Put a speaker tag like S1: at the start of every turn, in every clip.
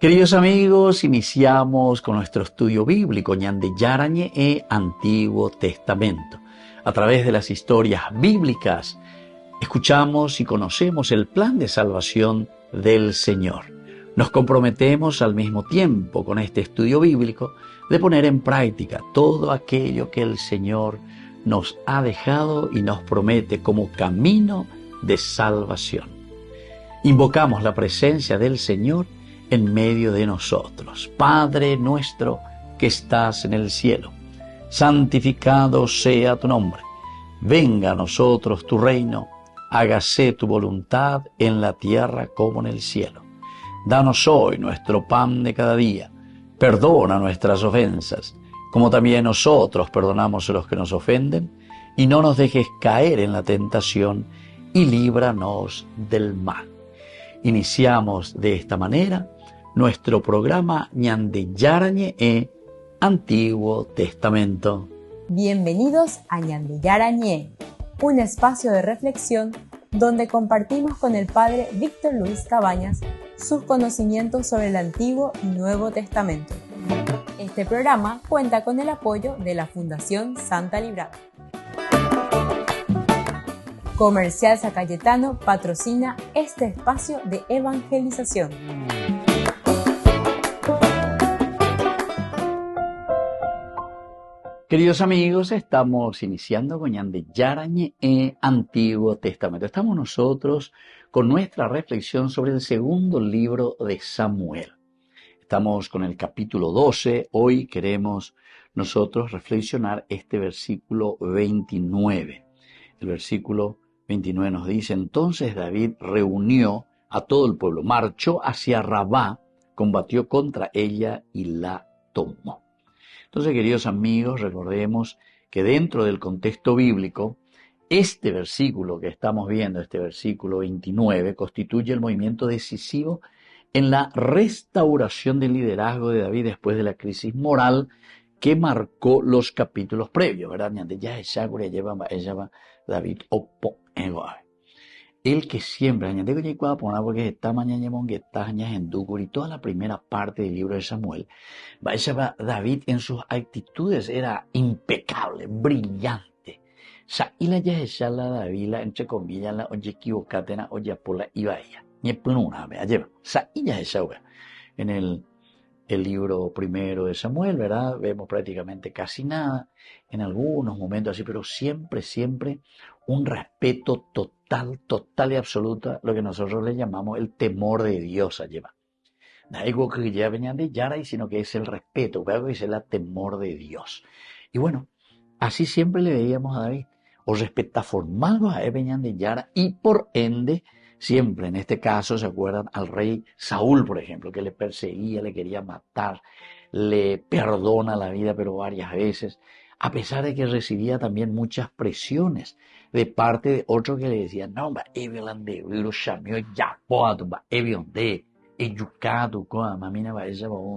S1: Queridos amigos, iniciamos con nuestro estudio bíblico Ñande Yarañe e Antiguo Testamento. A través de las historias bíblicas, escuchamos y conocemos el plan de salvación del Señor. Nos comprometemos al mismo tiempo con este estudio bíblico de poner en práctica todo aquello que el Señor nos ha dejado y nos promete como camino de salvación. Invocamos la presencia del Señor en medio de nosotros. Padre nuestro que estás en el cielo, santificado sea tu nombre. Venga a nosotros tu reino, hágase tu voluntad en la tierra como en el cielo. Danos hoy nuestro pan de cada día. Perdona nuestras ofensas, como también nosotros perdonamos a los que nos ofenden, y no nos dejes caer en la tentación, y líbranos del mal. Iniciamos de esta manera nuestro programa Ñande Yarañe e Antiguo Testamento.
S2: Bienvenidos a Ñande Yarañe, un espacio de reflexión donde compartimos con el Padre Víctor Luis Cabañas sus conocimientos sobre el Antiguo y Nuevo Testamento. Este programa cuenta con el apoyo de la Fundación Santa Librada. Comercial San Cayetano patrocina este espacio de evangelización.
S1: Queridos amigos, estamos iniciando con Ñande Yarañe e Antiguo Testamento. Estamos nosotros con nuestra reflexión sobre el segundo libro de Samuel. Estamos con el capítulo 12. Hoy queremos nosotros reflexionar este versículo 29. El versículo 29 nos dice: entonces David reunió a todo el pueblo, marchó hacia Rabá, combatió contra ella y la tomó. Entonces, queridos amigos, recordemos que dentro del contexto bíblico, este versículo que estamos viendo, este versículo 29, constituye el movimiento decisivo en la restauración del liderazgo de David después de la crisis moral que marcó los capítulos previos, ¿verdad? David el que siempre, porque está en Duguri, toda la primera parte del libro de Samuel, David en sus actitudes era impecable, brillante. Saila ya la David, entre comillas, la oye equivocatena, oye pola y vaya. En el libro primero de Samuel, ¿verdad? Vemos prácticamente casi nada, en algunos momentos así, pero siempre un respeto total y absoluto, lo que nosotros le llamamos el temor de Dios lleva. No es algo que ya venían de Yara, sino que es el respeto, que es el temor de Dios. Y bueno, así siempre le veíamos a David, o respeta formal a él venían de Yara, y por ende, siempre en este caso, ¿se acuerdan? Al rey Saúl, por ejemplo, que le perseguía, le quería matar, le perdona la vida, pero varias veces, a pesar de que recibía también muchas presiones de parte de otros que le decían, no,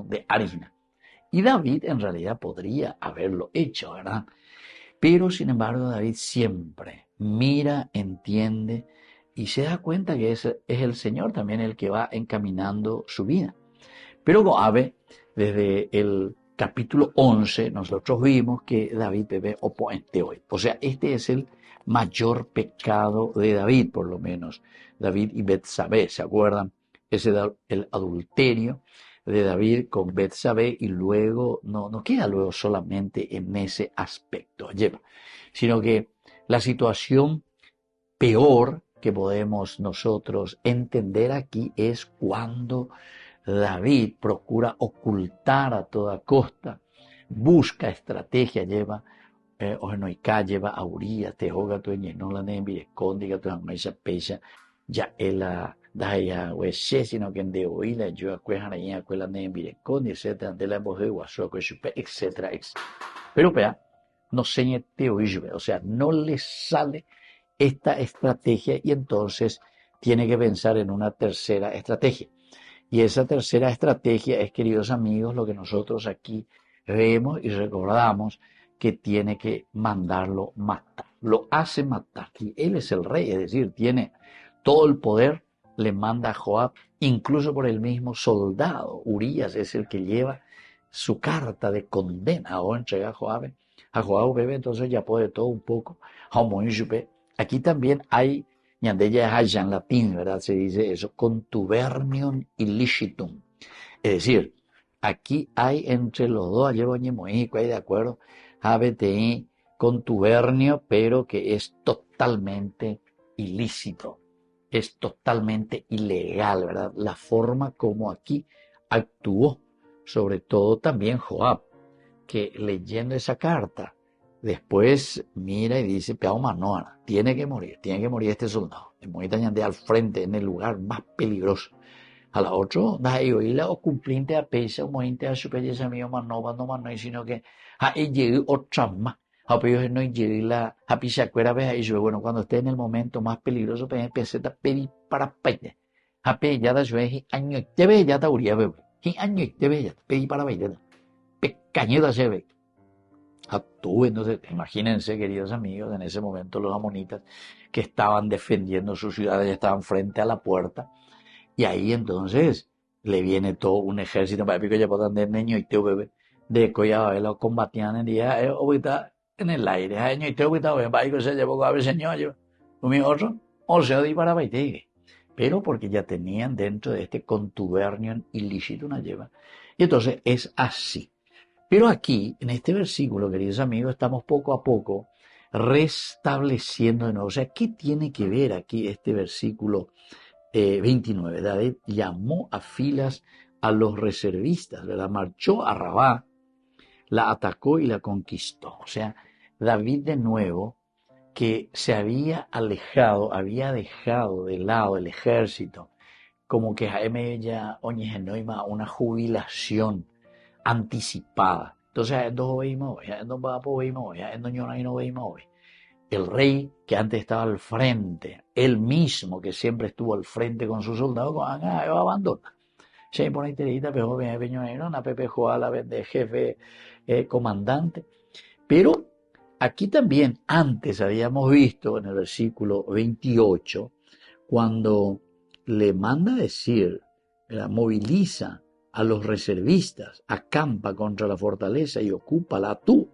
S1: de Arina. Y David en realidad podría haberlo hecho, ¿verdad? Pero sin embargo David siempre mira, entiende y se da cuenta que es el Señor también el que va encaminando su vida. Pero Goabe, desde el capítulo 11, nosotros vimos que David bebe oponente hoy. O sea, este es el mayor pecado de David, por lo menos. David y Betsabé, ¿se acuerdan? Ese el adulterio de David con Betsabé, y luego no queda luego solamente en ese aspecto, sino que la situación peor que podemos nosotros entender aquí es cuando David procura ocultar a toda costa, busca estrategia, lleva a Uría, Tehoga, tu no la escondiga, tu esa pecha, ya ela daya hueshe, sino que en de oíla, yo acuejan ahí, acuela ne escondi, etcétera, de la voz de guaso, etcétera. Pero vea, no señe te o sea, no le sale esta estrategia y entonces tiene que pensar en una tercera estrategia. Y esa tercera estrategia es, queridos amigos, lo que nosotros aquí vemos y recordamos, que tiene que mandarlo matar. Lo hace matar. Y él es el rey, es decir, tiene todo el poder le manda a Joab, incluso por el mismo soldado. Urías es el que lleva su carta de condena o entrega a Joab bebé, entonces ya puede todo un poco. Aquí también hay, ñandella es en latín, ¿verdad? Se dice eso, contubernium illicitum. Es decir, aquí hay entre los dos, hay de acuerdo, HBTI, contubernio, pero que es totalmente ilícito, es totalmente ilegal, ¿verdad? La forma como aquí actuó, sobre todo también Joab, que leyendo esa carta, después mira y dice, Peao Manoana, tiene que morir este soldado. El Moita Ñandé al frente, en el lugar más peligroso. A la otra, y la cumplinte a pesa, un mointe a su belleza mío, no, sino que a ella otra más. A ellos no llegué la a pisacuera, ves ahí, bueno, cuando esté en el momento más peligroso, pues empecé a pedir para pedir. A pedir ya da yo año te ve ya ta uría bebé. Y año te ve ya pedí para pedir. Pecañeda se ve. Actúe, entonces, imagínense, queridos amigos, en ese momento los amonitas que estaban defendiendo su ciudad, ya estaban frente a la puerta. Y ahí entonces le viene todo un ejército para que ya puedan de niño y te bebé de coya a los combatían en día ahorita en el aire año y te ahorita para que se llevó a ver señor yo mi otro o sea di para baite pero porque ya tenían dentro de este contubernio ilícito una lleva y entonces es así. Pero aquí en este versículo, queridos amigos, estamos poco a poco restableciendo de nuevo. O sea, ¿qué tiene que ver aquí este versículo 29, David llamó a filas a los reservistas, ¿verdad? Marchó a Rabá, la atacó y la conquistó. O sea, David de nuevo, que se había alejado, había dejado de lado el ejército, como que Jaime ya oñegenoima una jubilación anticipada. Entonces, no veimos, ya no papo veimos, ya no no veimos. El rey que antes estaba al frente, él mismo que siempre estuvo al frente con sus soldados, abandona. Se pone interita, pero una Pepe Joala de jefe comandante. Pero aquí también antes habíamos visto en el versículo 28, cuando le manda decir, moviliza a los reservistas, acampa contra la fortaleza y ocúpala tú.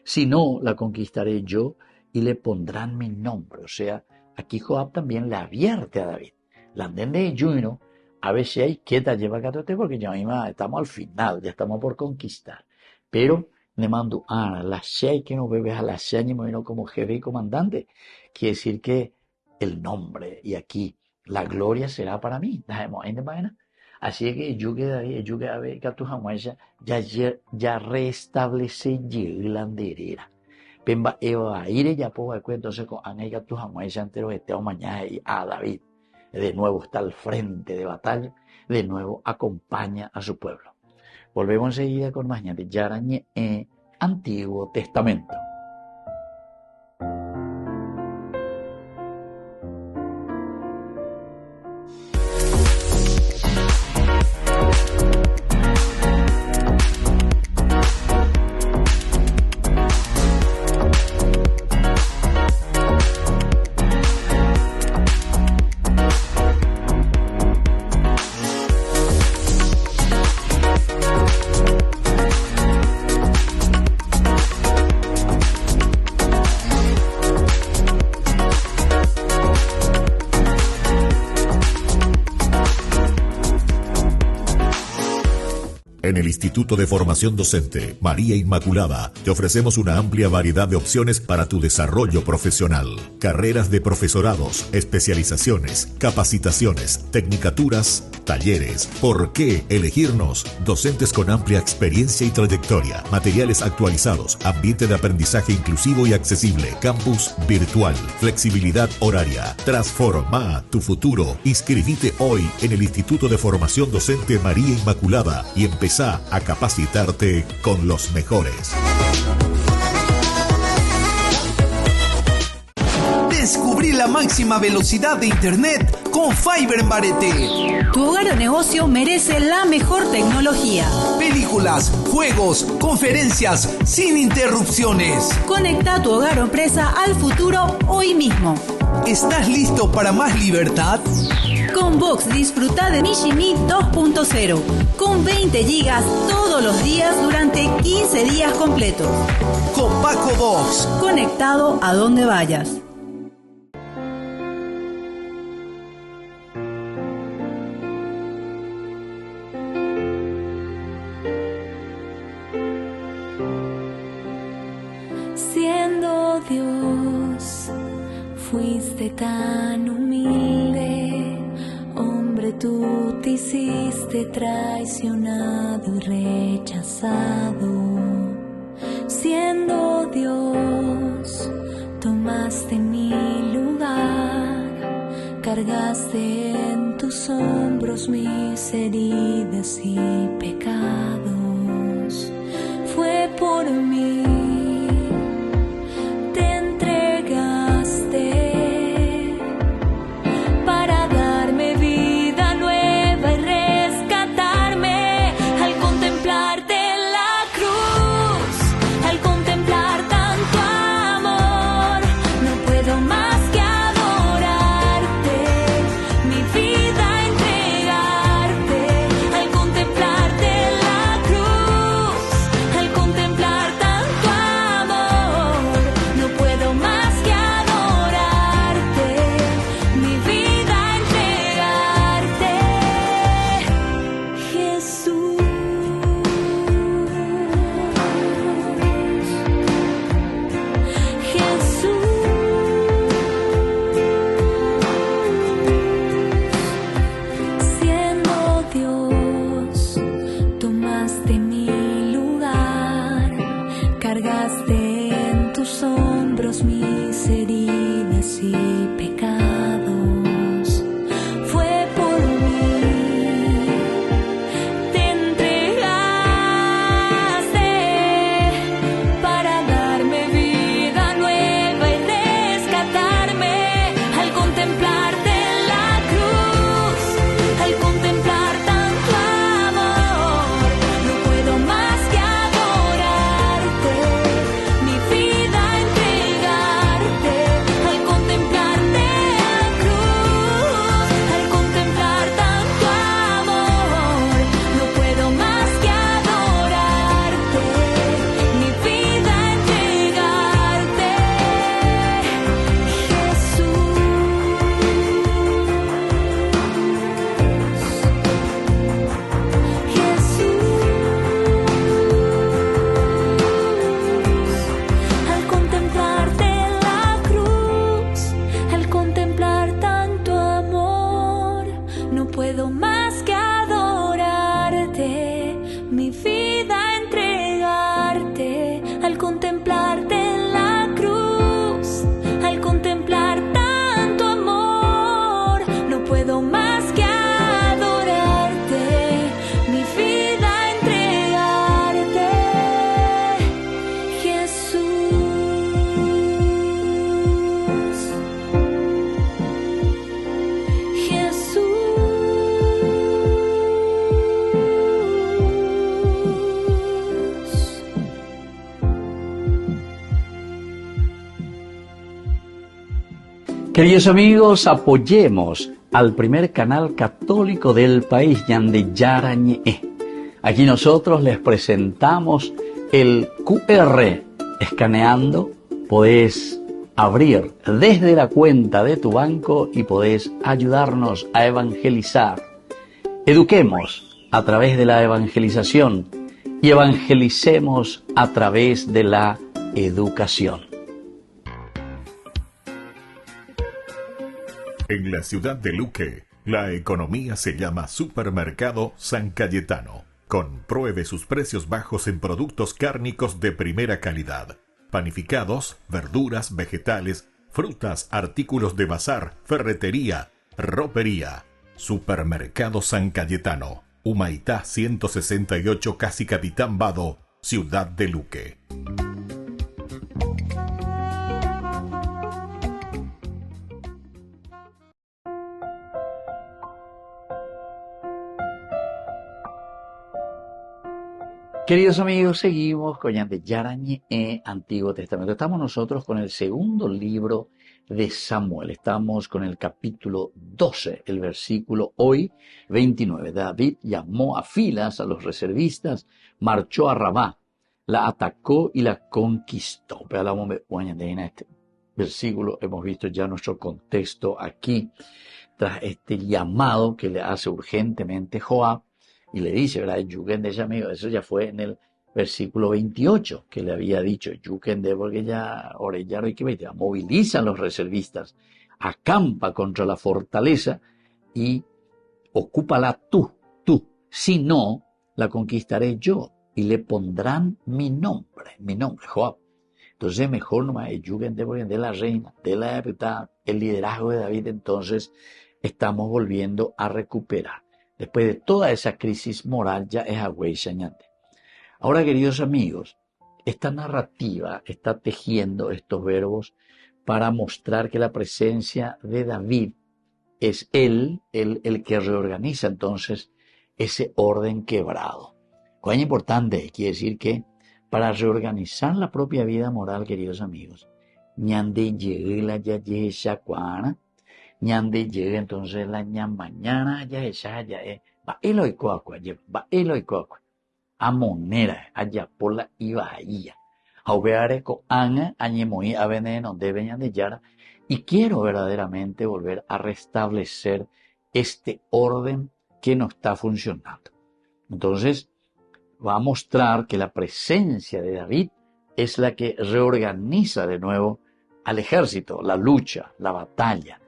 S1: Si no, la conquistaré yo y le pondrán mi nombre. O sea, aquí Joab también le advierte a David. La anden de Juno, a ver si hay quieta lleva catote, porque ya misma estamos al final, ya estamos por conquistar. Pero le mando a la Shei que no bebes a la Shei ni me como jefe y comandante. Quiere decir que el nombre y aquí la gloria será para mí. Así que yo quedaría, yo quedaría que tu jamuesa ya restablece la anderera. Pemba Eva Ire ya puedo ver entonces con Anega tu jamuesa entero este mañana y a David. De nuevo está al frente de batalla, de nuevo acompaña a su pueblo. Volvemos enseguida con más de Yarañe Antiguo Testamento.
S3: En el Instituto de Formación Docente María Inmaculada te ofrecemos una amplia variedad de opciones para tu desarrollo profesional. Carreras de profesorados, especializaciones, capacitaciones, tecnicaturas, talleres. ¿Por qué elegirnos? Docentes con amplia experiencia y trayectoria, materiales actualizados, ambiente de aprendizaje inclusivo y accesible, campus virtual, flexibilidad horaria. Transforma tu futuro. Inscribite hoy en el Instituto de Formación Docente María Inmaculada y empezá a capacitarte con los mejores.
S4: Descubrí la máxima velocidad de internet con Fiber en Barete.
S5: Tu hogar o negocio merece la mejor tecnología.
S4: Películas, juegos, conferencias, sin interrupciones.
S5: Conecta tu hogar o empresa al futuro hoy mismo.
S4: ¿Estás listo para más libertad?
S5: Con Box disfruta de Mishimi 2.0 con 20 gigas todos los días durante 15 días completos.
S4: Con Paco Box.
S5: Conectado a donde vayas.
S6: Siendo Dios, fuiste tan humilde, hombre, tú te hiciste traicionado y rechazado. Siendo Dios, tomaste mi lugar, cargaste en tus hombros mis heridas y pecados. Fue por mí.
S1: Queridos amigos, apoyemos al primer canal católico del país, Ñande Yarañe. Aquí nosotros les presentamos el QR. Escaneando, podés abrir desde la cuenta de tu banco y podés ayudarnos a evangelizar. Eduquemos a través de la evangelización y evangelicemos a través de la educación.
S3: En la ciudad de Luque, la economía se llama Supermercado San Cayetano. Compruebe sus precios bajos en productos cárnicos de primera calidad. Panificados, verduras, vegetales, frutas, artículos de bazar, ferretería, ropería. Supermercado San Cayetano, Humaitá 168, Casi Capitán Vado, ciudad de Luque.
S1: Queridos amigos, seguimos con Ñande Yarañe, Antiguo Testamento. Estamos nosotros con el segundo libro de Samuel. Estamos con el capítulo 12, el versículo hoy 29. David llamó a filas a los reservistas, marchó a Rabá, la atacó y la conquistó. Pero en este versículo hemos visto ya nuestro contexto aquí, tras este llamado que le hace urgentemente Joab, y le dice, ¿verdad? Yuken de ese amigo, eso ya fue en el versículo 28, que le había dicho, Yuken de, porque ya Orellaro y que moviliza a los reservistas, acampa contra la fortaleza y ocúpala tú, si no, la conquistaré yo y le pondrán mi nombre, Joab. Entonces mejor nomás Yuken de la reina, de la verdad, el liderazgo de David, entonces estamos volviendo a recuperar. Después de toda esa crisis moral ya es agüey Sañante. Ahora, queridos amigos, esta narrativa está tejiendo estos verbos para mostrar que la presencia de David es él el que reorganiza entonces ese orden quebrado. Cuán importante, quiere decir que para reorganizar la propia vida moral, queridos amigos, ñande llegue la yaye shakuana, ñande llegue entonces la mañana ya va eloicoacua, amonera, allá por la ibaía, aubeareco anga, añemoi aveneno de ñande yara, y quiero verdaderamente volver a restablecer este orden que no está funcionando. Entonces, va a mostrar que la presencia de David es la que reorganiza de nuevo al ejército, la lucha, la batalla.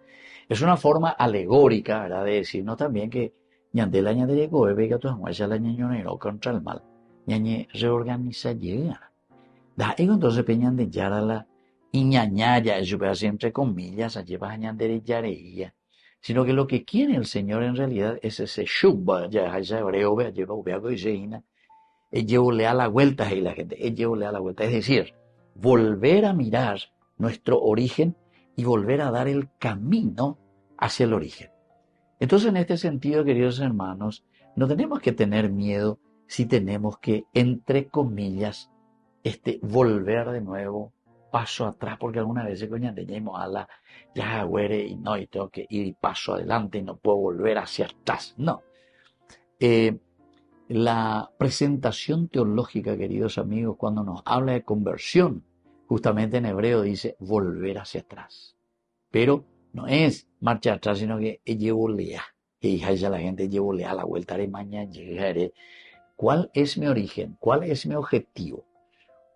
S1: Es una forma alegórica, ¿verdad?, de decirnos también que ñandela ñandere goebe tu amuesa la ñañonero contra el mal. Ñañe reorganiza llega. Da ego entonces peñan de yara la iñañaya, eso puede hacer entre comillas, allí va a ñandere yareía. Sino que lo que quiere el Señor en realidad es ese shubba, ya es hebreo, lleva ubeago y seina. Llevole a la vuelta y la gente, llevole a la vuelta, es decir, volver a mirar nuestro origen y volver a dar el camino hacia el origen. Entonces, en este sentido, queridos hermanos, no tenemos que tener miedo si tenemos que, entre comillas, volver de nuevo paso atrás, porque algunas veces coñandeñemos a la ya güere y no, y tengo que ir paso adelante y no puedo volver hacia atrás. No. La presentación teológica, queridos amigos, cuando nos habla de conversión, justamente en hebreo dice volver hacia atrás. Pero no es marcha atrás, sino que llevolea. Y ya la gente llevolea la vuelta de mañana, llegaré. ¿Cuál es mi origen? ¿Cuál es mi objetivo?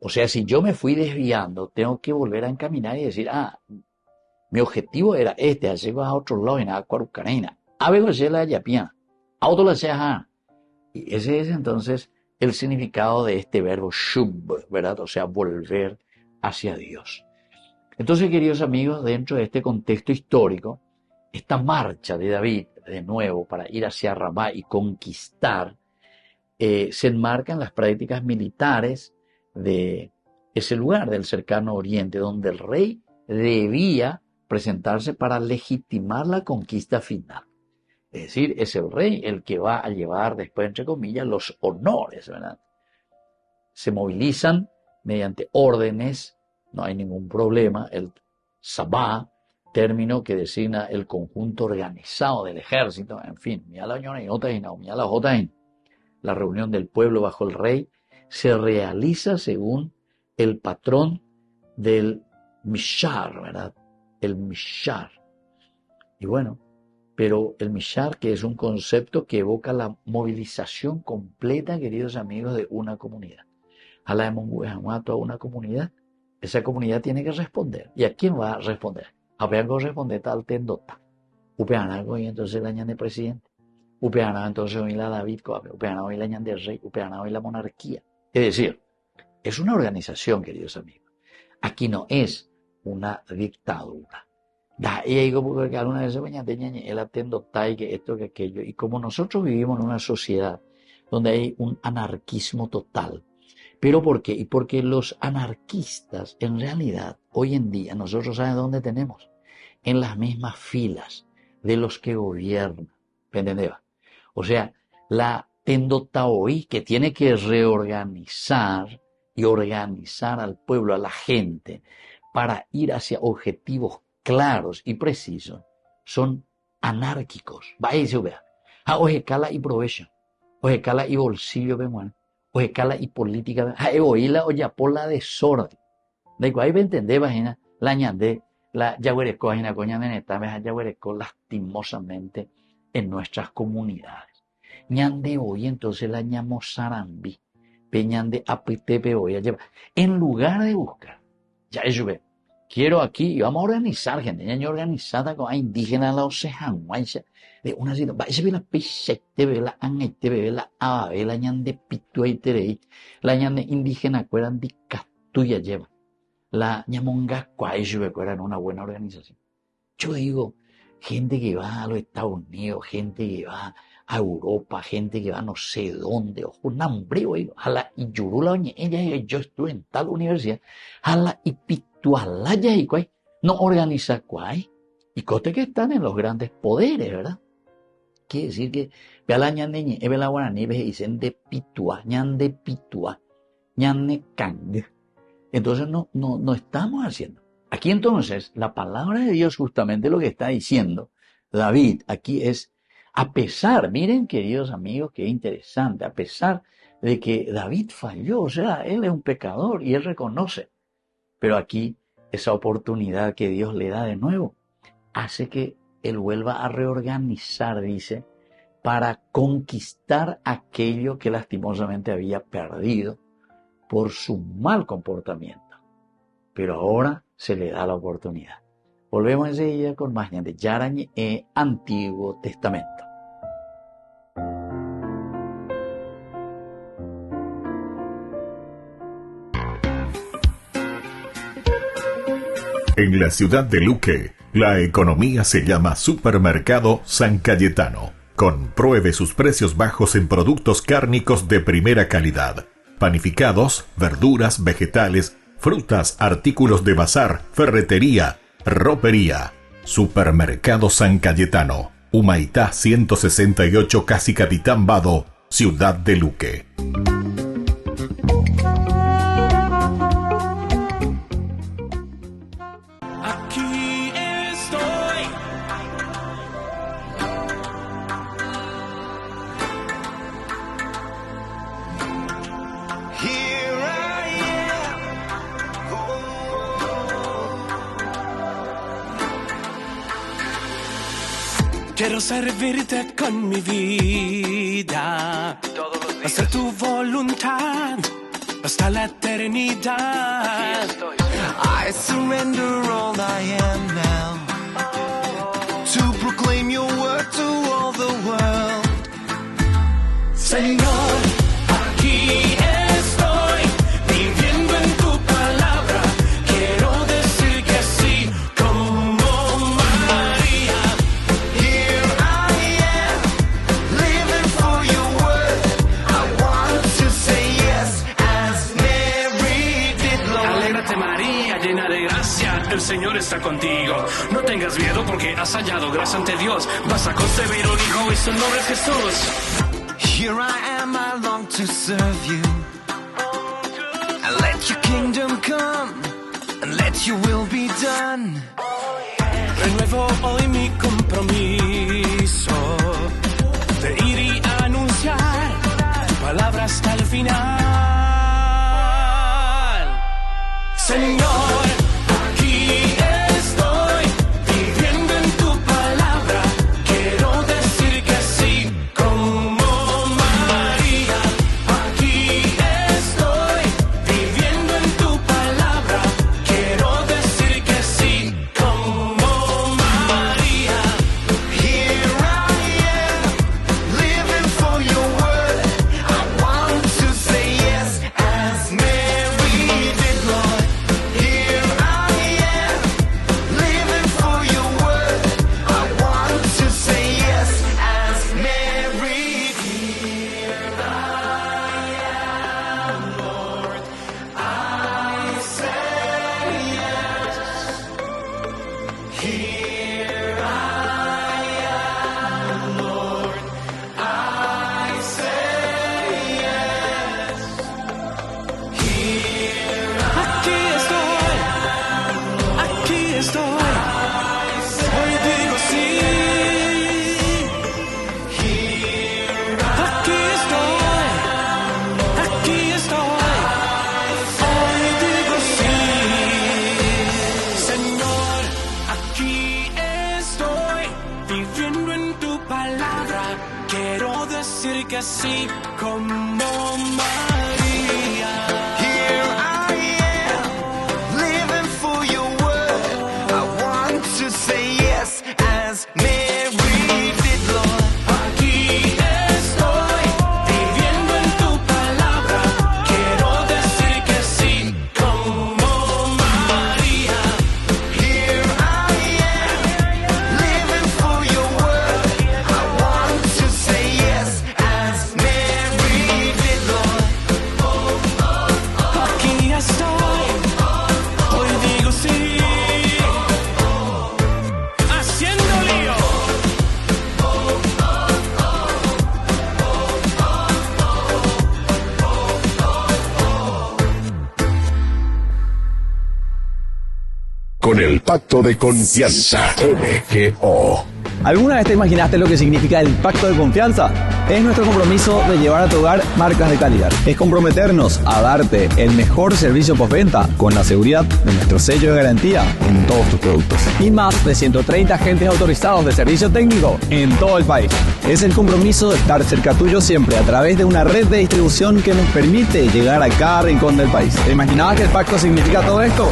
S1: O sea, si yo me fui desviando, tengo que volver a encaminar y decir, mi objetivo era llego a otro lado, en Acuarucareina. Avego se la yapia. Auto la sea. Y ese es entonces el significado de este verbo shub, ¿verdad? O sea, volver hacia Dios. Entonces, queridos amigos, dentro de este contexto histórico, esta marcha de David, de nuevo, para ir hacia Rabá y conquistar, se enmarcan las prácticas militares de ese lugar, del cercano oriente, donde el rey debía presentarse para legitimar la conquista final. Es decir, es el rey el que va a llevar después, entre comillas, los honores, ¿verdad? Se movilizan mediante órdenes, no hay ningún problema. El sabá, término que designa el conjunto organizado del ejército, en fin, la reunión del pueblo bajo el rey, se realiza según el patrón del Mishar, ¿verdad? El Mishar. Y bueno, pero el Mishar, que es un concepto que evoca la movilización completa, queridos amigos, de una comunidad. A la de una comunidad, esa comunidad tiene que responder. ¿Y a quién va a responder? A Upeango responder tal tendota. Upeanago y entonces la ñan de presidente. Upeanago entonces hoy la David, Upeanago hoy la ñan de rey, Upeanago hoy la monarquía. Es decir, es una organización, queridos amigos. Aquí no es una dictadura. Y digo, porque alguna vez él atendo que esto, que aquello. Y como nosotros vivimos en una sociedad donde hay un anarquismo total. ¿Pero por qué? Y porque los anarquistas, en realidad, hoy en día, nosotros ¿saben dónde tenemos? En las mismas filas de los que gobiernan. ¿Entendés? O sea, la tendotaoí, que tiene que reorganizar y organizar al pueblo, a la gente, para ir hacia objetivos claros y precisos, son anárquicos. Vaya se vea. Ojecala y provecho. Ojecala y bolsillo, bueno. Ojecala y política. Oíla o ya por la desorden. De cual hay entender, vagina, la ñande, la yaguereco, vagina, coña de neta, veja yaguereco lastimosamente en nuestras comunidades. Ñande hoy, entonces la ñamos sarambi. Peñande apitepe hoy a llevar. En lugar de buscar, ya eso ve. Quiero aquí, y vamos a organizar, gente, ya organizada con indígenas, la osejan, de una situación, va a ver la pichete, ve la anete, ve la abe, la ñande pitu y terei, la ñande indígena, cueran de castuya lleva, la ñamonga cuayo, ve cueran una buena organización. Yo digo, gente que va a los Estados Unidos, gente que va a Europa, gente que va no sé dónde, ojo, un hambre, a la Iyurula, ella, yo estuve en tal universidad, a la Ipitualaya, y cuay, no organiza cuay, y coste que están en los grandes poderes, ¿verdad? Quiere decir que, ve a la ñande, ve la guaraní, ve dicen de pitua, ñande pitua, ñande kang. Entonces no estamos haciendo. Aquí entonces, la palabra de Dios justamente lo que está diciendo David aquí es, a pesar, miren queridos amigos, qué interesante, a pesar de que David falló, o sea, él es un pecador y él reconoce, pero aquí esa oportunidad que Dios le da de nuevo hace que él vuelva a reorganizar, dice, para conquistar aquello que lastimosamente había perdido por su mal comportamiento. Pero ahora se le da la oportunidad. Volvemos enseguida con más de Yarañ Antiguo Testamento.
S3: En la ciudad de Luque, la economía se llama Supermercado San Cayetano. Compruebe sus precios bajos en productos cárnicos de primera calidad. Panificados, verduras, vegetales, frutas, artículos de bazar, ferretería, ropería. Supermercado San Cayetano. Humaitá 168, Casi Capitán Vado, ciudad de Luque.
S7: Quiero servirte con mi vida, hacer tu voluntad hasta la eternidad. I surrender all I am now, to proclaim your word to all the world. Señor, aquí estoy, viviendo en tu palabra. Quiero decir que sí, como María. Here I am, living for your word. I want to say yes, as Mary did, Lord. Alégrate, María, llena de gracia, el Señor está contigo. No tengas miedo porque has hallado gracia ante Dios. Vas a concebir un hijo y su nombre es Jesús. Here I am, I long to serve you, and let your kingdom come, and let your will be done. Renuevo hoy mi compromiso de ir y anunciar tu palabra hasta el final. Señor, aquí estoy, viviendo en tu palabra. Quiero decir que sí, como María. Aquí estoy, viviendo en tu palabra. Quiero decir que sí, como María. Here I am, living for your word. I want to say yes, as Mary did, Lord. Here así como María.
S8: Here I am, living for your word. I want to say yes as Mary did, Lord.
S7: Aquí estoy, viviendo en tu palabra. Quiero decir que sí, como María.
S8: Here I am, living for your word. I want to say yes as Mary did, Lord.
S7: Aquí estoy, hoy digo sí. Haciendo lío.
S9: Con el pacto de confianza MGO.
S10: ¿Alguna vez te imaginaste lo que significa el pacto de confianza? Es nuestro compromiso de llevar a tu hogar marcas de calidad. Es comprometernos a darte el mejor servicio postventa con la seguridad de nuestro sello de garantía en todos tus productos. Y más de 130 agentes autorizados de servicio técnico en todo el país. Es el compromiso de estar cerca tuyo siempre a través de una red de distribución que nos permite llegar a cada rincón del país. ¿Te imaginabas que el pacto significa todo esto?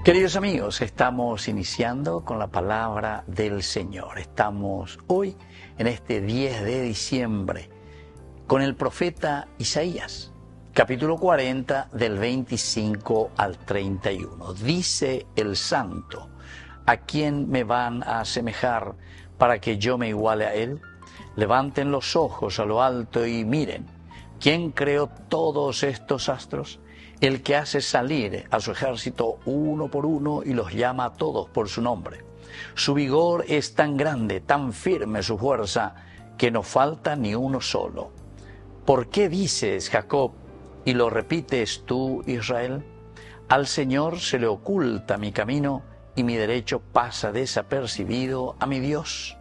S1: Queridos amigos, estamos iniciando con la palabra del Señor. Estamos hoy en este 10 de diciembre con el profeta Isaías, capítulo 40 del 25 al 31. Dice el santo: ¿a quién me van a asemejar para que yo me iguale a él? Levanten los ojos a lo alto y miren. ¿Quién creó todos estos astros? El que hace salir a su ejército uno por uno y los llama a todos por su nombre. Su vigor es tan grande, tan firme su fuerza, que no falta ni uno solo. ¿Por qué dices, Jacob, y lo repites tú, Israel? Al Señor se le oculta mi camino y mi derecho pasa desapercibido a mi Dios.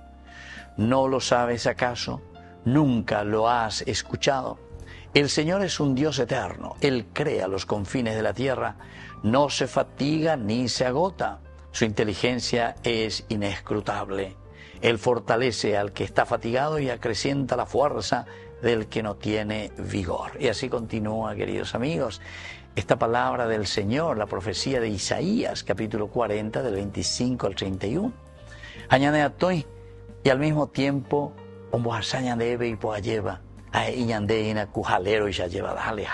S1: ¿No lo sabes acaso? ¿Nunca lo has escuchado? El Señor es un Dios eterno. Él crea los confines de la tierra, no se fatiga ni se agota. Su inteligencia es inescrutable. Él fortalece al que está fatigado y acrecienta la fuerza del que no tiene vigor. Y así continúa, queridos amigos, esta palabra del Señor, la profecía de Isaías, capítulo 40, del 25 al 31. Añade a toy, y al mismo tiempo, omboasaña debe y poalleva. Ahí ñande ina cujalero y ya lleva, jale,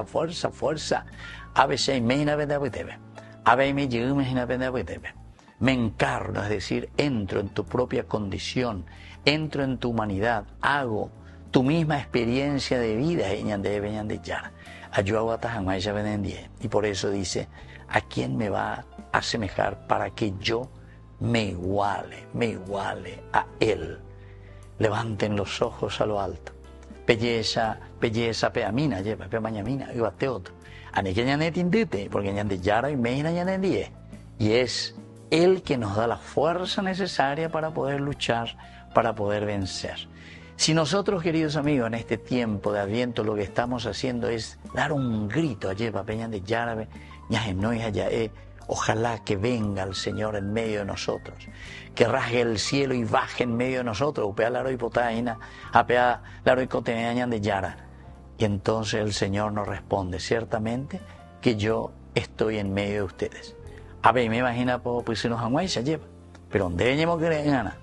S1: fuerza. A veces me me encarno, es decir, entro en tu propia condición, entro en tu humanidad, hago tu misma experiencia de vida, y por eso dice: ¿a quién me va a asemejar para que yo me iguale a él? Levanten los ojos a lo alto. Belleza, peamina, lleva, peamañamina, y bateoto. Anique ñanet indite, porque ñande yara y meina ñanendie. Y es Él que nos da la fuerza necesaria para poder luchar, para poder vencer. Si nosotros, queridos amigos, en este tiempo de Adviento lo que estamos haciendo es dar un grito, lleva, peñande yara, ñajenoi ayae. Ojalá que venga el Señor en medio de nosotros, que rasgue el cielo y baje en medio de nosotros, upea la roipotaina, apea la roicoteña de Yara. Y entonces el Señor nos responde: ciertamente que yo estoy en medio de ustedes. A ver, me imagina, pues se nos aguaisa lleva, pero donde veñemos que gana,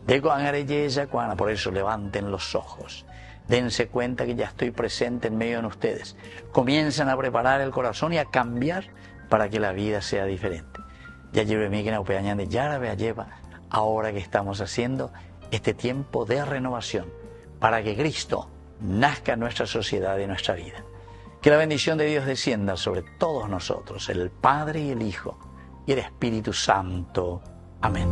S1: de cuana, por eso levanten los ojos. Dense cuenta que ya estoy presente en medio de ustedes. Comienzan a preparar el corazón y a cambiar para que la vida sea diferente. Ya lleve mi que na upeañan de Yara lleva, ahora que estamos haciendo este tiempo de renovación, para que Cristo nazca en nuestra sociedad y en nuestra vida. Que la bendición de Dios descienda sobre todos nosotros, el Padre y el Hijo y el Espíritu Santo. Amén.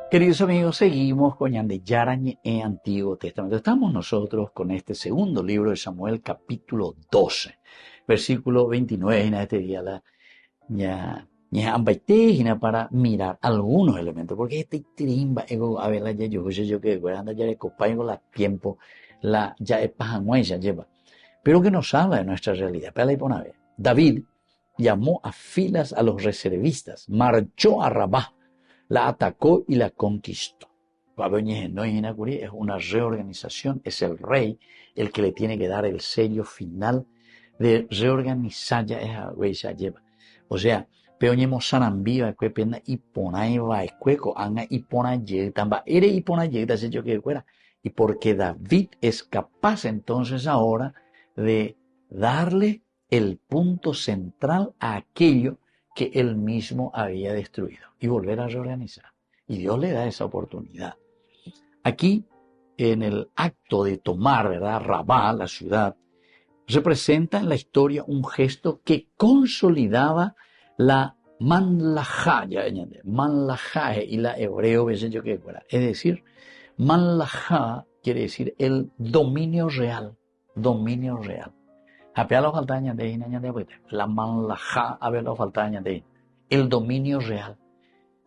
S1: Queridos amigos, seguimos con Yarañe en Antiguo Testamento. Estamos nosotros con este segundo libro de Samuel, capítulo 12, versículo 29. En este día para mirar algunos elementos, porque este tirimba ego a ver la yo que anda ya de copayo la tiempo la ya es pajanguaya lleva, pero que nos habla de nuestra realidad. Para la vez, David llamó a filas a los reservistas, marchó a Rabá, la atacó y la conquistó. Es una reorganización, es el rey el que le tiene que dar el sello final de reorganizar ya esa huella lleva. O sea, peoñemos sanambía, cuependa y ponaiva, escueco, anga y ponaye, tamba, ere y ponaye, se yo que fuera. Y porque David es capaz entonces ahora de darle el punto central a aquello que él mismo había destruido y volver a reorganizar. Y Dios le da esa oportunidad. Aquí, en el acto de tomar, ¿verdad?, Rabá, la ciudad, representa en la historia un gesto que consolidaba la manlajá, manlajá y la hebreo, es decir, manlajá quiere decir el dominio real, dominio real. La manlajá, el dominio real.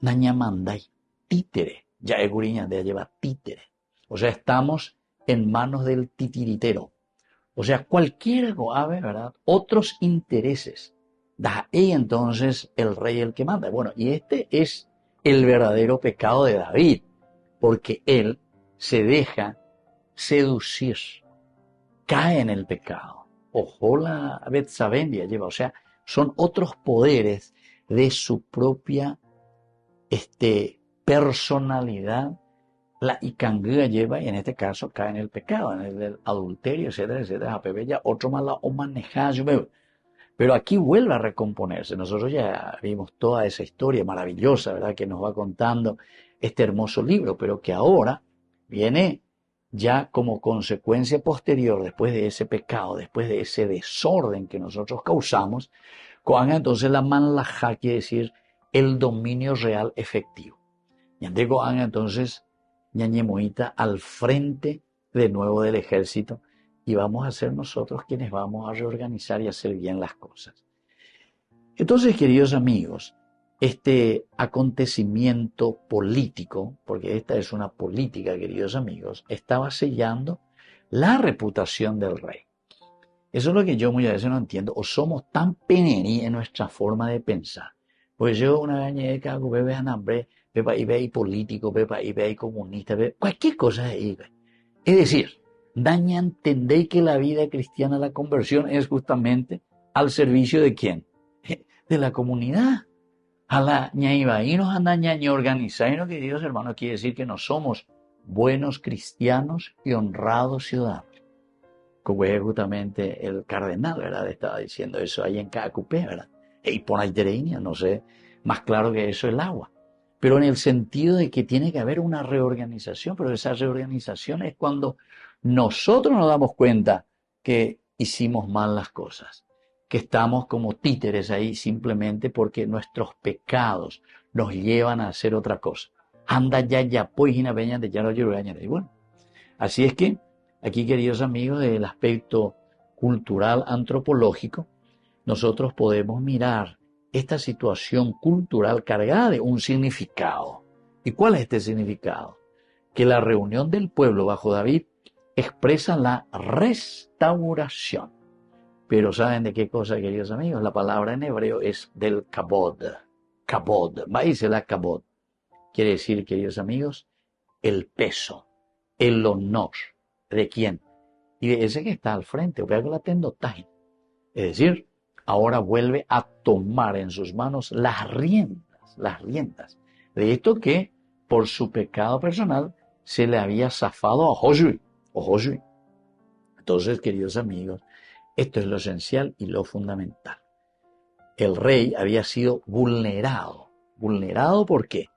S1: Nañamandai, títere, ya eguriña de lleva títere. O sea, estamos en manos del titiritero. O sea, cualquier goave, ¿verdad? Otros intereses. Da ahí entonces el rey el que manda. Bueno, y este es el verdadero pecado de David, porque él se deja seducir, cae en el pecado. Ojo la Betsabendia lleva, o sea, son otros poderes de su propia personalidad, la Ikangua lleva, y en este caso cae en el pecado, en el del adulterio, etcétera, etcétera. Ya otro más la o manejar, pero aquí vuelve a recomponerse. Nosotros ya vimos toda esa historia maravillosa, ¿verdad?, que nos va contando este hermoso libro, pero que ahora viene ya como consecuencia posterior, después de ese pecado, después de ese desorden que nosotros causamos, cuando entonces la manlajá quiere decir el dominio real efectivo. Yandego Anga entonces ñañemoita al frente de nuevo del ejército y vamos a ser nosotros quienes vamos a reorganizar y hacer bien las cosas. Entonces, queridos amigos, este acontecimiento político, porque esta es una política, queridos amigos, estaba sellando la reputación del rey. Eso es lo que yo muchas veces no entiendo, o somos tan penerí en nuestra forma de pensar. Pues yo una gañeca, bebé hambre, pepa y ve político, pepa y ve comunista, cualquier cosa de ahí. Es decir, daña entendéis que la vida cristiana, la conversión es justamente al servicio de ¿quién? De la comunidad. A la ñaiva y nos anda ñañe organizar, queridos hermanos, quiere decir que no somos buenos cristianos y honrados ciudadanos. Como es justamente el cardenal, ¿verdad? Estaba diciendo eso ahí en Cacupé, ¿verdad? Y por ahí no sé, más claro que eso el agua. Pero en el sentido de que tiene que haber una reorganización, pero esa reorganización es cuando nosotros nos damos cuenta que hicimos mal las cosas, que estamos como títeres ahí simplemente porque nuestros pecados nos llevan a hacer otra cosa. Anda ya, pues, y bueno, así es que aquí, queridos amigos, del aspecto cultural antropológico, nosotros podemos mirar esta situación cultural cargada de un significado. ¿Y cuál es este significado? Que la reunión del pueblo bajo David expresa la restauración. Pero ¿saben de qué cosa, queridos amigos? La palabra en hebreo es del kabod. Kabod. La kabod. Quiere decir, queridos amigos, el peso, el honor. ¿De quién? Y de ese que está al frente. Es decir, ahora vuelve a tomar en sus manos las riendas de esto que por su pecado personal se le había zafado a Josué. Entonces, queridos amigos, esto es lo esencial y lo fundamental. El rey había sido vulnerado. ¿Vulnerado por qué?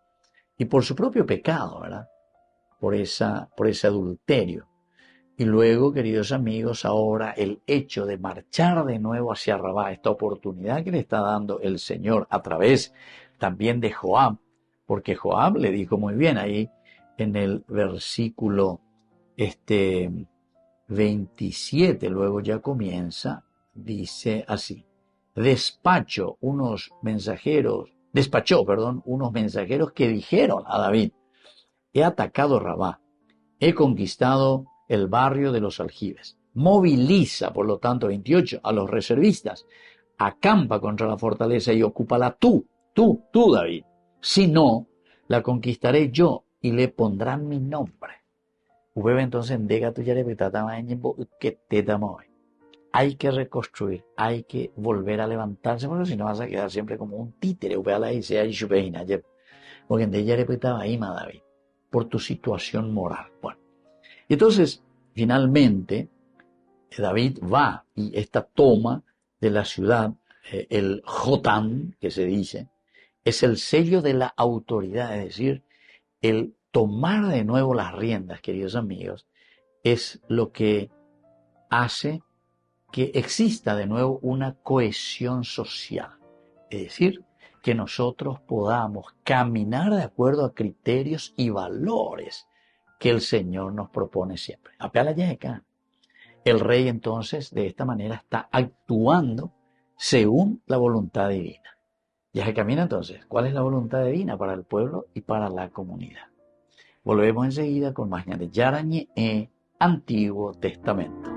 S1: Y por su propio pecado, ¿verdad? Por ese adulterio. Y luego, queridos amigos, ahora el hecho de marchar de nuevo hacia Rabá, esta oportunidad que le está dando el Señor a través también de Joab, porque Joab le dijo muy bien ahí en el versículo 27, luego ya comienza, dice así: despachó unos mensajeros que dijeron a David: he atacado Rabá, he conquistado el barrio de los aljibes. Moviliza, por lo tanto, 28, a los reservistas, acampa contra la fortaleza y ocúpala tú, David. Si no, la conquistaré yo y le pondrán mi nombre. Entonces, hay que reconstruir, hay que volver a levantarse, porque si no vas a quedar siempre como un títere, porque en ella ahí, David, por tu situación moral. Bueno, y entonces, finalmente, David va y esta toma de la ciudad, el Jotán, que se dice, es el sello de la autoridad, es decir, el tomar de nuevo las riendas, queridos amigos, es lo que hace que exista de nuevo una cohesión social. Es decir, que nosotros podamos caminar de acuerdo a criterios y valores que el Señor nos propone siempre. El rey entonces de esta manera está actuando según la voluntad divina. Ya se camina entonces, ¿cuál es la voluntad divina para el pueblo y para la comunidad? Volvemos enseguida con más de Yarañe Antiguo Testamento.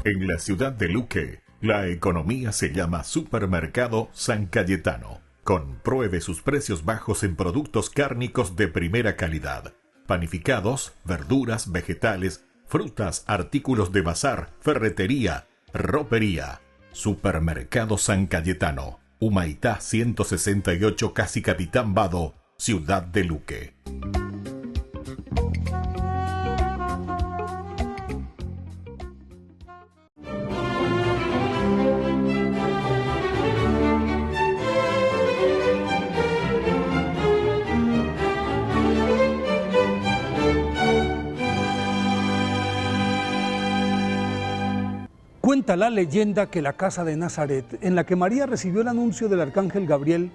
S3: En la ciudad de Luque, la economía se llama Supermercado San Cayetano. Compruebe sus precios bajos en productos cárnicos de primera calidad. Panificados, verduras, vegetales, frutas, artículos de bazar, ferretería, ropería. Supermercado San Cayetano. Humaitá 168, Casi Capitán Vado, ciudad de Luque.
S11: Cuenta la leyenda que la casa de Nazaret, en la que María recibió el anuncio del arcángel Gabriel,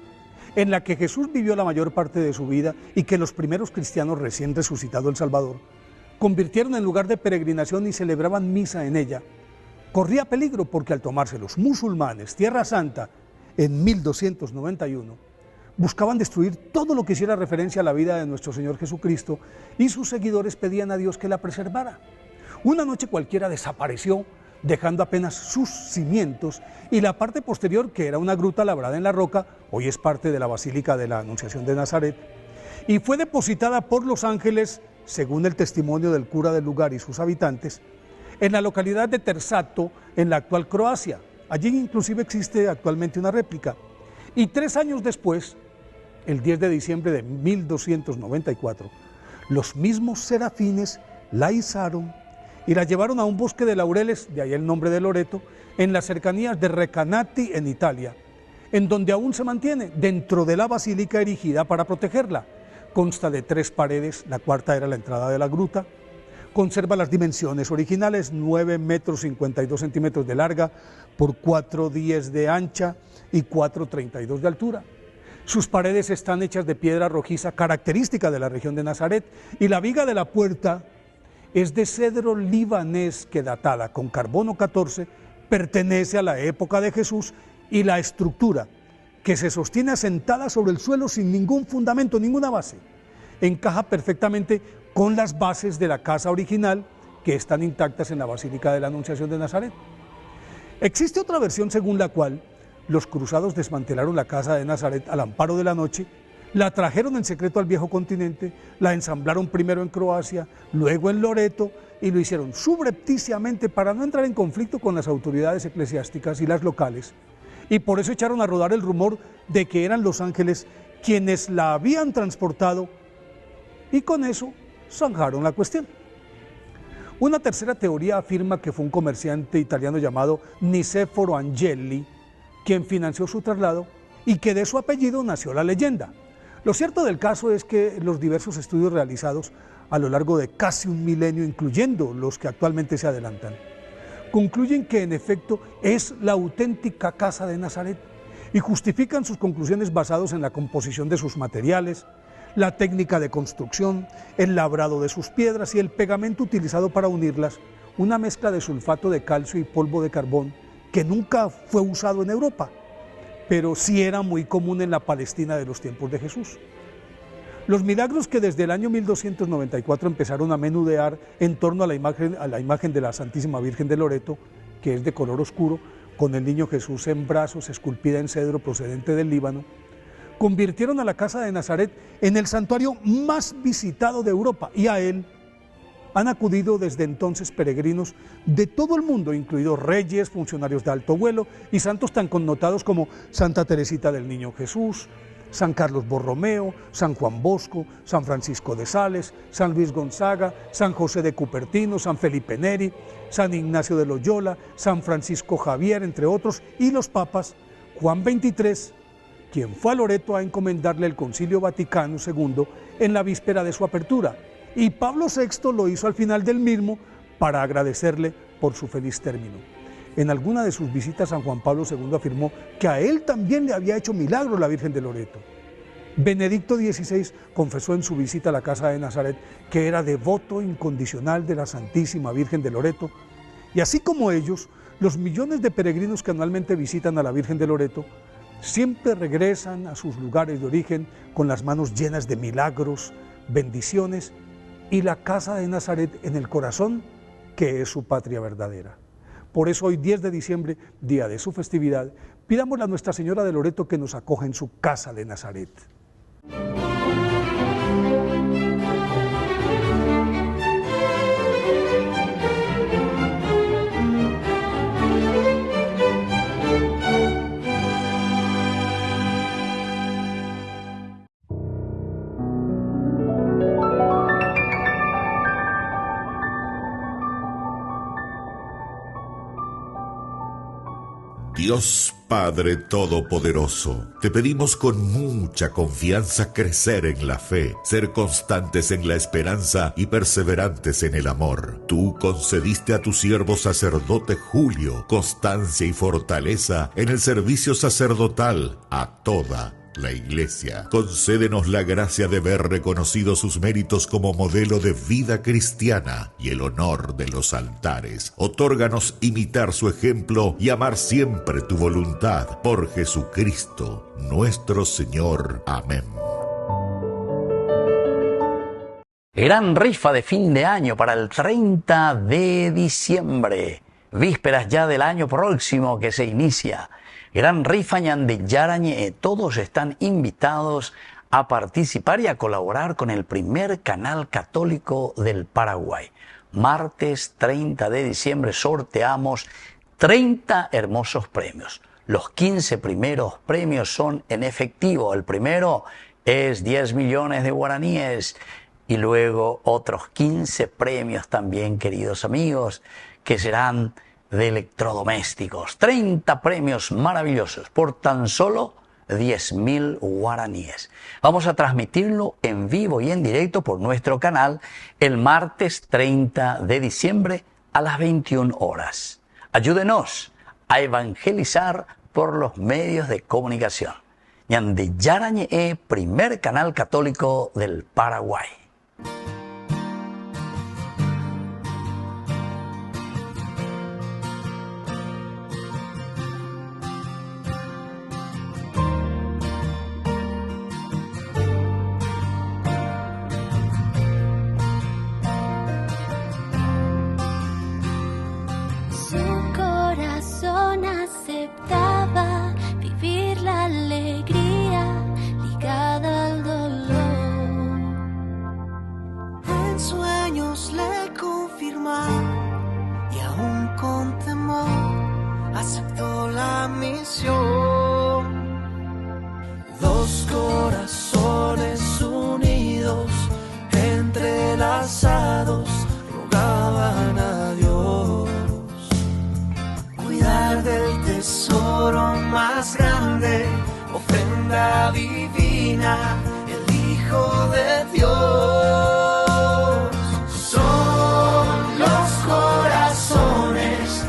S11: en la que Jesús vivió la mayor parte de su vida y que los primeros cristianos recién resucitado el Salvador, convirtieron en lugar de peregrinación y celebraban misa en ella, corría peligro porque al tomarse los musulmanes Tierra Santa en 1291, buscaban destruir todo lo que hiciera referencia a la vida de nuestro Señor Jesucristo y sus seguidores pedían a Dios que la preservara. Una noche cualquiera desapareció, dejando apenas sus cimientos y la parte posterior, que era una gruta labrada en la roca, hoy es parte de la Basílica de la Anunciación de Nazaret, y fue depositada por los ángeles, según el testimonio del cura del lugar y sus habitantes, en la localidad de Tersato, en la actual Croacia. Allí inclusive existe actualmente una réplica. Y 3 años después, el 10 de diciembre de 1294, los mismos serafines la izaron y la llevaron a un bosque de laureles, de ahí el nombre de Loreto, en las cercanías de Recanati, en Italia, en donde aún se mantiene dentro de la basílica erigida para protegerla. Consta de 3 paredes, la cuarta era la entrada de la gruta, conserva las dimensiones originales, 9 metros 52 centímetros de larga por 4,10 de ancha y 4,32 de altura. Sus paredes están hechas de piedra rojiza, característica de la región de Nazaret, y la viga de la puerta es de cedro libanés que, datada con carbono 14, pertenece a la época de Jesús, y la estructura, que se sostiene asentada sobre el suelo sin ningún fundamento, ninguna base, encaja perfectamente con las bases de la casa original que están intactas en la Basílica de la Anunciación de Nazaret. Existe otra versión según la cual los cruzados desmantelaron la casa de Nazaret al amparo de la noche, la trajeron en secreto al viejo continente, la ensamblaron primero en Croacia, luego en Loreto, y lo hicieron subrepticiamente para no entrar en conflicto con las autoridades eclesiásticas y las locales. Y por eso echaron a rodar el rumor de que eran los ángeles quienes la habían transportado, y con eso zanjaron la cuestión. Una tercera teoría afirma que fue un comerciante italiano llamado Niceforo Angeli quien financió su traslado y que de su apellido nació la leyenda. Lo cierto del caso es que los diversos estudios realizados a lo largo de casi un milenio, incluyendo los que actualmente se adelantan, concluyen que en efecto es la auténtica casa de Nazaret y justifican sus conclusiones basados en la composición de sus materiales, la técnica de construcción, el labrado de sus piedras y el pegamento utilizado para unirlas, una mezcla de sulfato de calcio y polvo de carbón que nunca fue usado en Europa, pero sí era muy común en la Palestina de los tiempos de Jesús. Los milagros que desde el año 1294 empezaron a menudear en torno a la imagen de la Santísima Virgen de Loreto, que es de color oscuro, con el niño Jesús en brazos, esculpida en cedro procedente del Líbano, convirtieron a la casa de Nazaret en el santuario más visitado de Europa, y a él han acudido desde entonces peregrinos de todo el mundo, incluidos reyes, funcionarios de alto vuelo y santos tan connotados como Santa Teresita del Niño Jesús, San Carlos Borromeo, San Juan Bosco, San Francisco de Sales, San Luis Gonzaga, San José de Cupertino, San Felipe Neri, San Ignacio de Loyola, San Francisco Javier, entre otros, y los papas Juan XXIII, quien fue a Loreto a encomendarle el Concilio Vaticano II en la víspera de su apertura, y Pablo VI lo hizo al final del mismo para agradecerle por su feliz término. En alguna de sus visitas, San Juan Pablo II afirmó que a él también le había hecho milagros la Virgen de Loreto. Benedicto XVI confesó en su visita a la casa de Nazaret que era devoto incondicional de la Santísima Virgen de Loreto, y así como ellos, los millones de peregrinos que anualmente visitan a la Virgen de Loreto siempre regresan a sus lugares de origen con las manos llenas de milagros, bendiciones y la casa de Nazaret en el corazón, que es su patria verdadera. Por eso hoy 10 de diciembre, día de su festividad, pidámosle a Nuestra Señora de Loreto que nos acoja en su casa de Nazaret.
S3: Dios Padre Todopoderoso, te pedimos con mucha confianza crecer en la fe, ser constantes en la esperanza y perseverantes en el amor. Tú concediste a tu siervo sacerdote Julio constancia y fortaleza en el servicio sacerdotal a toda la Iglesia. Concédenos la gracia de ver reconocidos sus méritos como modelo de vida cristiana y el honor de los altares. Otórganos imitar su ejemplo y amar siempre tu voluntad. Por Jesucristo, nuestro Señor. Amén.
S1: Gran rifa de fin de año para el 30 de diciembre. Vísperas ya del año próximo que se inicia. Gran rifa Ñandillarañe, todos están invitados a participar y a colaborar con el primer canal católico del Paraguay. Martes 30 de diciembre sorteamos 30 hermosos premios. Los 15 primeros premios son en efectivo. El primero es 10 millones de guaraníes y luego otros 15 premios también, queridos amigos, que serán de electrodomésticos. 30 premios maravillosos por tan solo 10.000 guaraníes. Vamos a transmitirlo en vivo y en directo por nuestro canal el martes 30 de diciembre a las 21 horas. Ayúdenos a evangelizar por los medios de comunicación. Ñandillarañe, primer canal católico del Paraguay.
S6: Aceptaba vivir la alegría ligada al dolor.
S8: En sueños le confirmaron y aún con temor aceptó la misión. Dos corazones unidos, entrelazados, rogaban a Dios cuidar del tesoro más grande, ofrenda divina, el Hijo de Dios. Son los corazones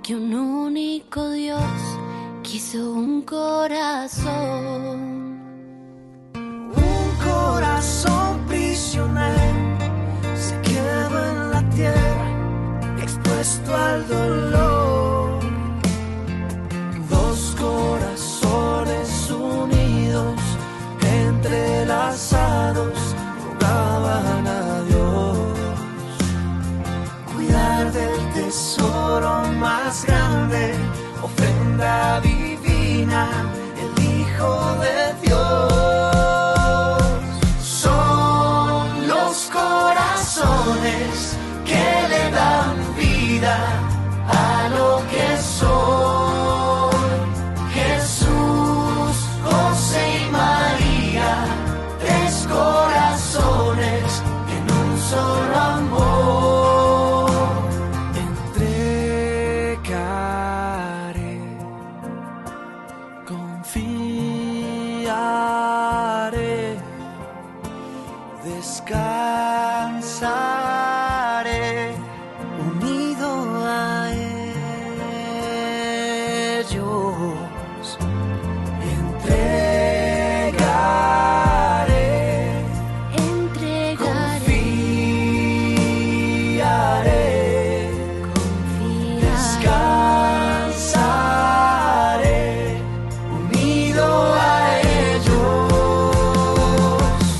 S6: que un único Dios quiso un corazón.
S8: Un corazón prisionero se quedó en la tierra, expuesto al dolor. Dos corazones unidos, entrelazados, rogaban a Dios cuidar del tesoro más grande, ofrenda divina, el Hijo de Dios. Son los corazones que le dan vida a lo que soy. Jesús, José y María, tres corazones en un solo amor. Entregaré, confiaré, descansaré unido a ellos. Entregaré, confiaré, descansaré unido a ellos.